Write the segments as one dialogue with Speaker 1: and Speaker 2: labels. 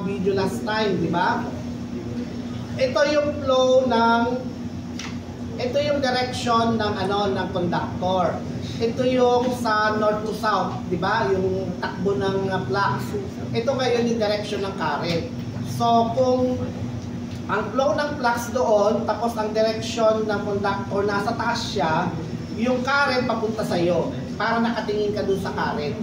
Speaker 1: video last time, di ba? Ito yung flow ng, ito yung direction ng ng conductor. Ito yung sa north to south, di ba? Yung takbo ng flux. Ito ngayon yung direction ng current. So kung ang flow ng flux doon, tapos ang direction ng conductor nasa taas siya, yung current papunta sa iyo para nakatingin ka dun sa current.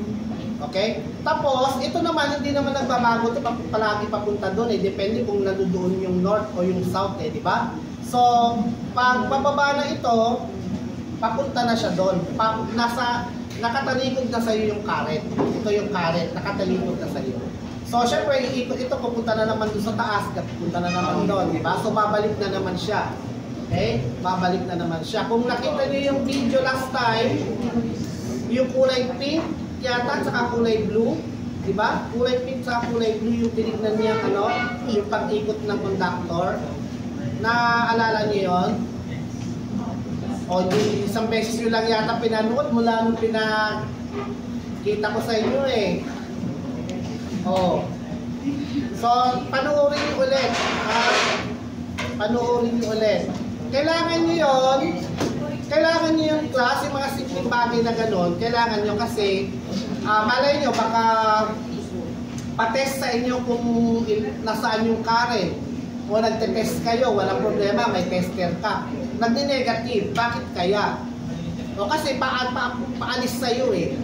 Speaker 1: Okay? Tapos, ito naman, hindi naman nagbabago ito palagi papunta doon. Depende kung nandoon yung north o yung south, di ba? So, pag pababa na ito, papunta na siya doon. Nakatalikod na sa iyo yung current. Ito yung current, nakatalikod na sa iyo. So, syempre, ito pupunta na naman doon sa taas, pupunta na naman doon, di ba? So, babalik na naman siya. Okay? Babalik na naman siya. Kung nakita niyo yung video last time, yung kulay pink, yata, saka kulay blue, di ba? Kulay pink sa kulay blue yung tinignan niya yung pag-ikot ng conductor. Naaalala niyo yon? O, isang beses nyo lang yata pinanood mula nung pinakita ko sa inyo eh. O. So, panoorin niyo ulit. Panoorin niyo ulit. Kailangan niyo yon. Kailangan niyo yung class, yung mga simpleng bagay na gano'n, kailangan niyo kasi, malay niyo, baka patest sa inyo kung nasaan yung current. O nagte-test kayo, walang problema, may tester ka. Nagdi-negative, bakit kaya? O kasi paalis sa'yo eh.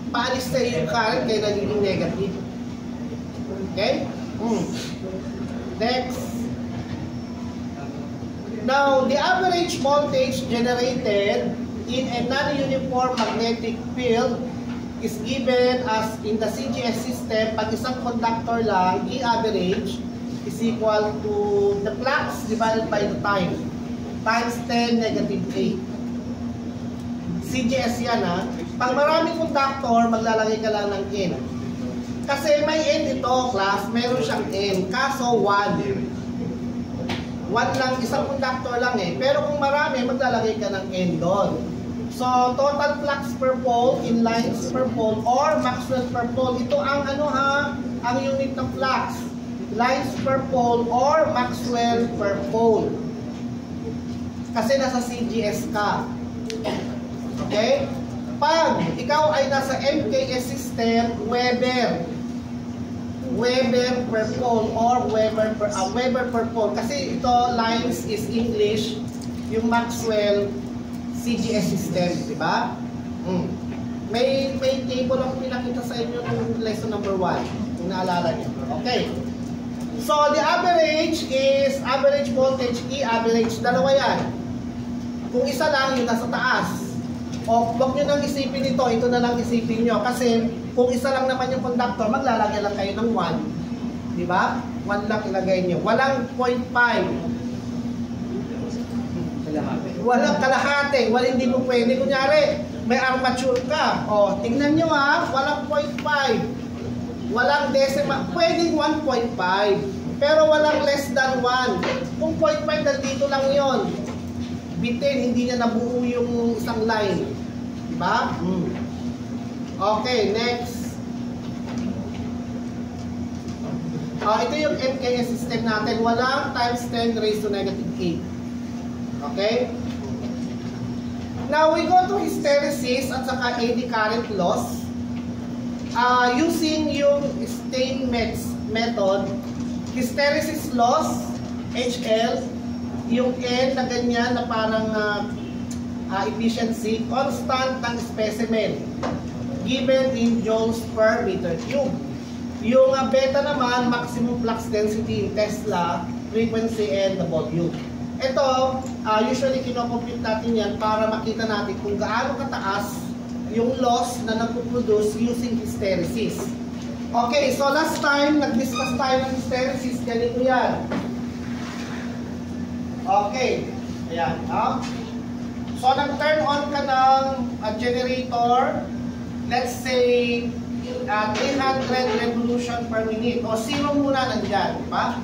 Speaker 1: Paalis sa'yo yung current, kaya nagiging negative. Okay? Next. Now, the average voltage generated in a non-uniform magnetic field is given as in the CGS system. Pag isang conductor lang, E-average is equal to the flux divided by the time times 10 negative 8. CGS yan ha. Pag maraming conductor, maglalagay ka lang ng N. Kasi may N ito, class. Meron siyang N. Kaso 1. 1 lang, isang conductor lang eh. Pero kung marami, maglalagay ka ng N doon. So, total flux per pole in lines per pole or Maxwell per pole. Ito ang ang unit ng flux. Lines per pole or Maxwell per pole. Kasi nasa CGS ka. Okay? Pag ikaw ay nasa MKS system, Weber per pole or Weber per pole. Kasi ito, lines is English, yung Maxwell CGS system, di ba? May table ako pinakita sa inyo ng lesson number 1, kung naalala niyo. Okay. So, the average is average voltage, E-average. Dalawa yan. Kung isa lang, yung nasa taas. O, huwag nyo nang isipin ito na lang isipin nyo. Kasi, kung isa lang naman yung conductor, maglalagay lang kayo ng 1. Di ba? 1 lang ilagay nyo. Walang 0.5. Walang kalahati. Walang hindi mo pwede. Kunyari, may armature ka. O, tingnan nyo ha. Walang 0.5. Walang decimal. Pwedeng 1.5. Pero walang less than 1. Kung 0.5, nandito lang yon. Bitin, hindi niya nabuo yung isang line. Diba? Okay, next. Ito yung MKS system natin. Walang times 10 raised to negative 8. Okay? Now, we go to hysteresis at saka AD current loss. Using yung Steinmetz method, hysteresis loss, HL, yung N na ganyan na parang efficiency, constant ng specimen given in joules per meter cube. Yung beta naman, maximum flux density in Tesla, frequency, and the volume. Ito, usually kinocompute natin yan para makita natin kung gaano kataas yung loss na nagpo-produce using hysteresis. Okay, so last time, nag-discuss tayo ng hysteresis, ganito yan. Okay. Ayan. So, nag-turn on ka ng generator. Let's say, 300 revolution per minute. O, 0 muna nandyan. Diba?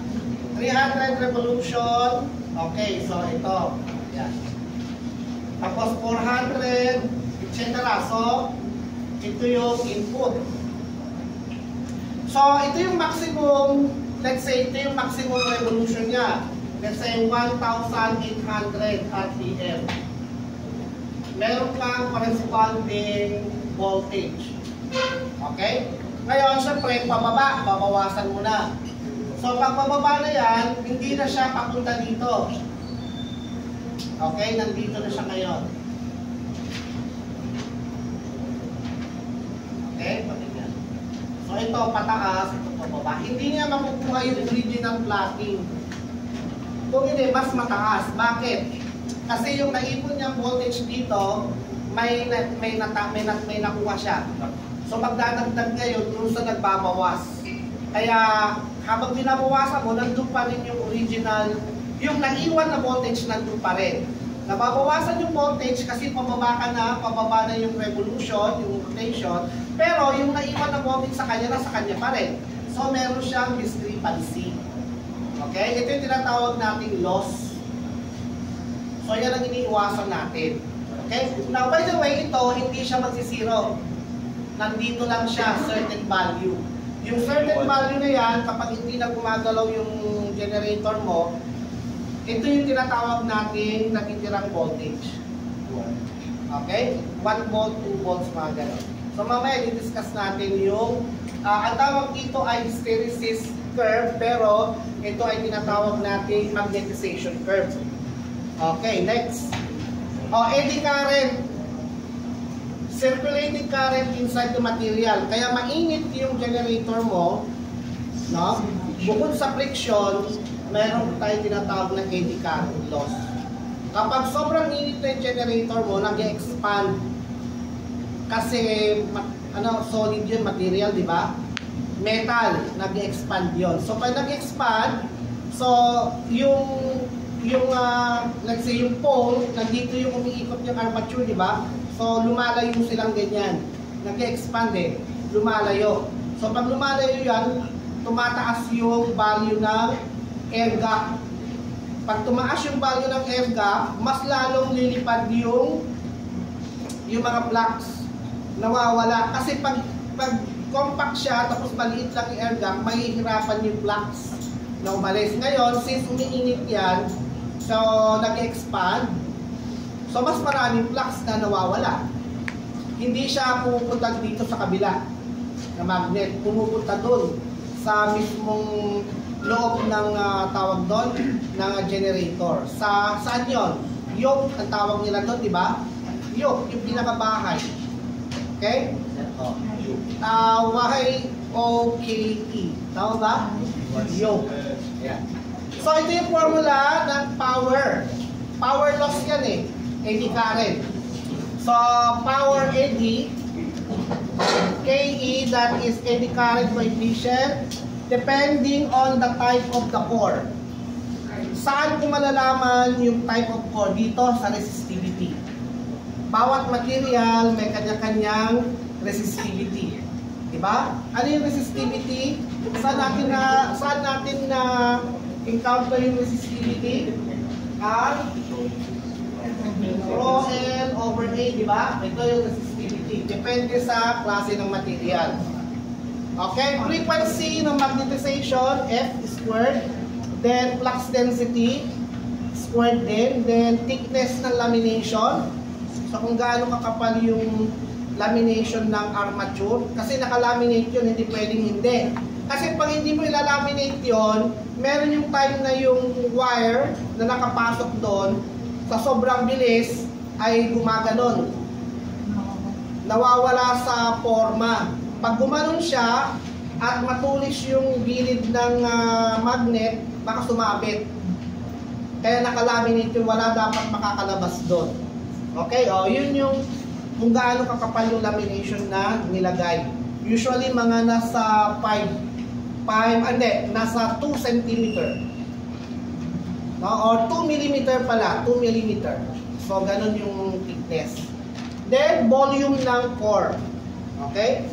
Speaker 1: 300 revolution. Okay. So, ito. Ayan. Tapos, 400, etc. So, ito yung input. So, ito yung maximum, let's say, ito yung maximum revolution niya. Let's say, 1,800 RPM. Meron kang corresponding voltage. Okay? Ngayon, syempre, pababa, babawasan mo na. So, pag pababa na yan, hindi na siya papunta dito. Okay? Nandito na siya ngayon. Okay? Patingnan. So, ito pataas, ito pababa. Hindi niya makukuha yung original plotting. Kung hindi, mas mataas. Bakit? Kasi yung naipon niyang voltage dito, may nakuha siya. So magdadagdag ngayon doon sa nagbabawas. Kaya habang binabawasan mo, nandun pa rin yung original, yung naiwan na voltage nandun pa rin. Nababawasan yung voltage kasi pababa na yung revolution, yung rotation, pero yung naiwan na voltage sa kanya, nasa kanya pa rin. So meron siyang discrepancy. Okay? Ito yung tinatawag nating loss. So yan ang iniiwasan natin. Okay? Now by the way, ito hindi siya magsisiro. Nandito lang siya, certain value. Yung certain value na yan, kapag hindi na gumagalaw yung generator mo, ito yung tinatawag natin natitirang voltage. Okay? 1 volt, 2 volts, mga ganun. So mamaya, i-discuss natin yung, ang tawag dito ay hysteresis curve, pero ito ay tinatawag natin magnetization curve. Okay, next. Eddy current. Circulating current inside the material. Kaya mainit yung generator mo, no? Bukod sa friction, meron tayong tinatawag na eddy current loss. Kapag sobrang init na yung generator mo, nag-expand. Kasi solid yun, material, di ba? Metal, nag-expand yun. So pag nag-expand, so let's say yung pole, nandito yung umiikot yung armature, di ba? So, lumalayo silang ganyan. Nag-expand lumalayo. So, pag lumalayo yan, tumataas yung value ng air gap. Pag tumaas yung value ng air gap, mas lalong lilipad yung mga flux. Nawawala. Kasi pag compact siya, tapos maliit lang yung air gap, mahihirapan yung flux na umalis. Ngayon, since umiinit yan, so, nag-expand, so mas maraming flux na nawawala. Hindi siya pumupunta dito sa kabila na magnet. Pumupunta doon sa mismong loob ng tawag doon ng generator. Saan yun? Yoke ang tawag nila doon, di ba? Yoke, yung pinakabahay. Okay? Y-O-K-E. Tama ba? Yoke. Yeah. So ito yung formula ng power. Power loss yan eddy current. So, power eddy, KE, that is eddy current coefficient, depending on the type of the core. Saan ko malalaman yung type of core? Dito sa resistivity. Bawat material may kanya-kanyang resistivity. Diba? Ano yung resistivity? Saan natin na encounter yung resistivity? Rho L over A, di ba? Ito yung resistivity. Depende sa klase ng material. Okay, frequency ng magnetization, F squared. Then flux density, squared din. Then thickness ng lamination. So kung gaano kakapal yung lamination ng armature. Kasi nakalaminate yun, hindi pwedeng hindi. Kasi pag hindi mo ilalaminate yun, meron yung time na yung wire na nakapasok doon, sa sobrang bilis ay gumaganon. Nawawala sa forma. Pag gumanon siya at matulis yung gilid ng magnet, baka sumabit. Kaya nakalaminate yun, wala dapat makakalabas doon. Okay, yun yung kung gaano kakapal yung lamination na nilagay. Usually mga nasa nasa 2 cm. Or 2 mm pala, 2 mm. So, ganun yung thickness. Then, volume ng core. Okay?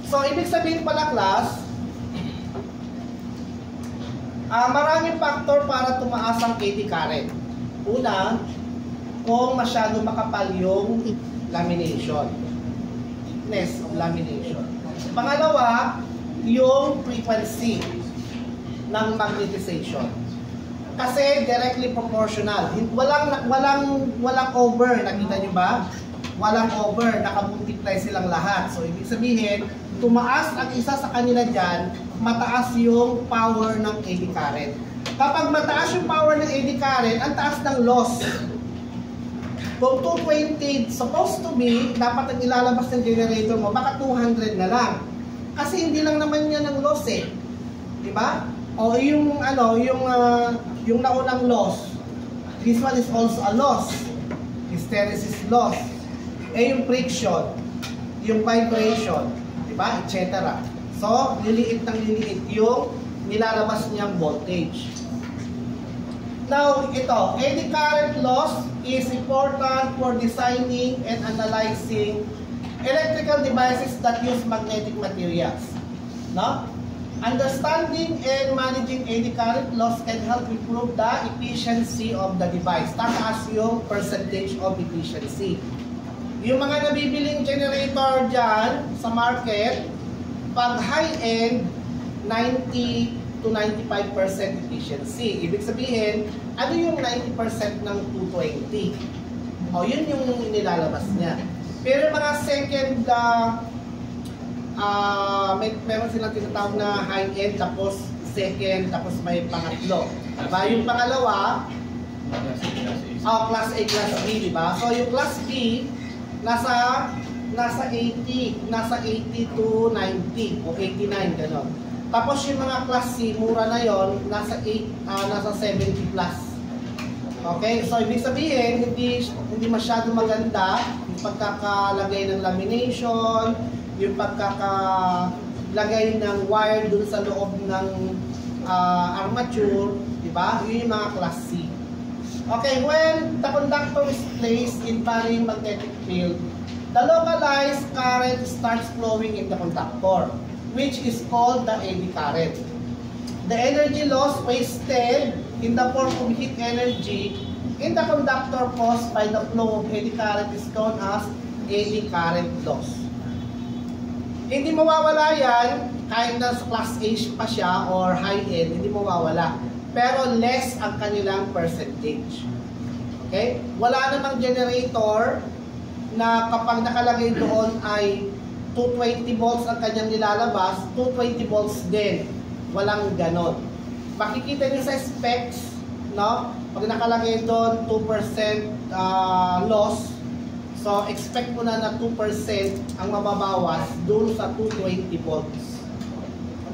Speaker 1: So, ibig sabihin pala, class, maraming factor para tumaas ang eddy current. Una, kung masyado makapal yung lamination. Thickness of lamination. Pangalawa, yung frequency ng magnetization. Kasi directly proportional. Walang over, nakita nyo ba? Walang over, nakamultiply silang lahat. So ibig sabihin, tumaas ang isa sa kanila dyan, mataas yung power ng eddy current. Kapag mataas yung power ng eddy current, ang taas ng loss. Kung 220 supposed to be, dapat ang ilalabas ng generator mo, baka 200 na lang. Kasi hindi lang naman yan ang loss eh. Diba? O yung yung naunang loss, this one is also a loss. Hysteresis loss. Yung friction, yung vibration, diba? Etc. So, liliit ng liliit yung nilalabas niyang voltage. Now, ito, eddy current loss is important for designing and analyzing electrical devices that use magnetic materials. No? Understanding and managing eddy current loss can help improve the efficiency of the device. Tataas yung percentage of efficiency. Yung mga nabibiling generator dyan sa market, pag high-end, 90 to 95% efficiency. Ibig sabihin, ano yung 90% ng 220? O, yun yung nilalabas niya. Pero mga second, meron silang tinatawag na high-end, tapos second, tapos may pangatlo. Diba? Yung pangalawa, class A, class B, diba? So yung class B, nasa 80 to 90 o 89, gano'n. Tapos yung mga class C, mura na yon, nasa 70 plus. Okay? So ibig sabihin, hindi masyado maganda yung pagkakalagay ng lamination, yung pagkakalagay ng wire dun sa loob ng armature, di ba? Yun yung mga class C. Okay, when the conductor is placed in varying magnetic field, the localized current starts flowing in the conductor, which is called the eddy current. The energy loss wasted in the form of heat energy in the conductor caused by the flow of eddy current is known as eddy current loss. Hindi mawawala yan, kahit na sa class A pa siya or high-end, hindi mawawala. Pero less ang kanilang percentage. Okay? Wala namang generator na kapag nakalagay doon ay 220 volts ang kanyang nilalabas, 220 volts din. Walang ganon. Makikita niyo sa specs, no? Pag nakalagay doon 2% loss, so expect mo na 2% ang mababawas doon sa 220 volts.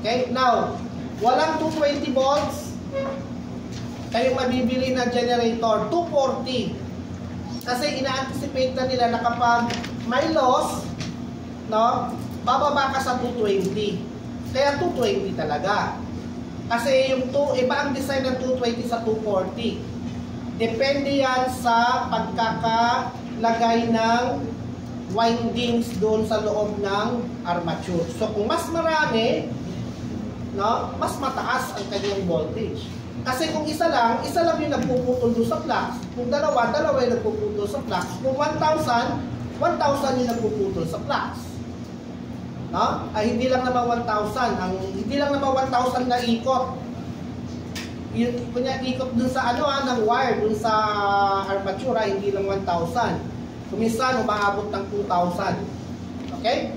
Speaker 1: Okay? Now, walang 220 volts, kayong mabibili na generator, 240. Kasi ina-anticipate na nila na kapag may loss, no, bababa ka sa 220. Kaya 220 talaga. Kasi yung iba ang design ng 220 sa 240. Depende yan sa pagkakalagay ng windings doon sa loob ng armature. So kung mas marami, no, mas mataas ang kanyang voltage. Kasi kung isa lang yung nagpuputol doon sa flux. Kung dalawa yung nagpuputol sa flux. Kung 1,000 yung nagpuputol sa flux. No? Ay hindi lang naman 1,000 na ikot. Kunya ikot dun sa ng wire dun sa armature, hindi lang 1,000. Kuminsan umaabot ng 2,000. Okay?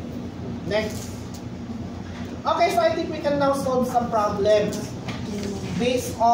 Speaker 1: Next. Okay, so I think we can now solve some problems based on